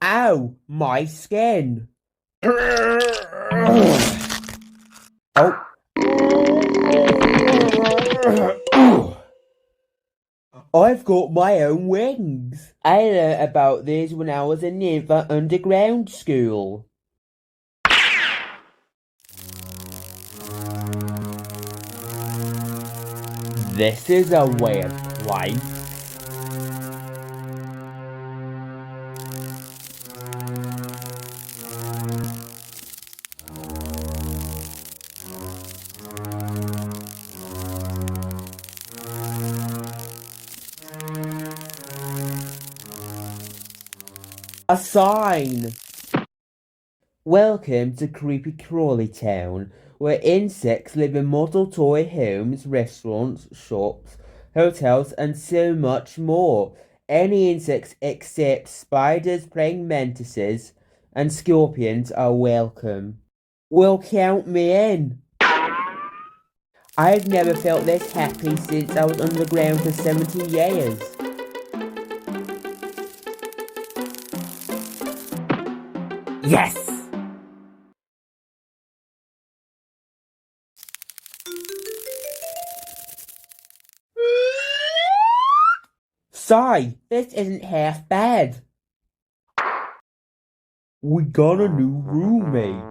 Ow, my skin. Oh. I've got my own wings. I learned about these when I was in Ninfa Underground School. This is a weird place. A sign! Welcome to Creepy Crawly Town, where insects live in model toy homes, restaurants, shops, hotels, and so much more. Any insects except spiders, praying mantises, and scorpions are welcome. Well, count me in. I've never felt this happy since I was underground for 17 years. Yes! Sigh, this isn't half bad. We got a new roommate.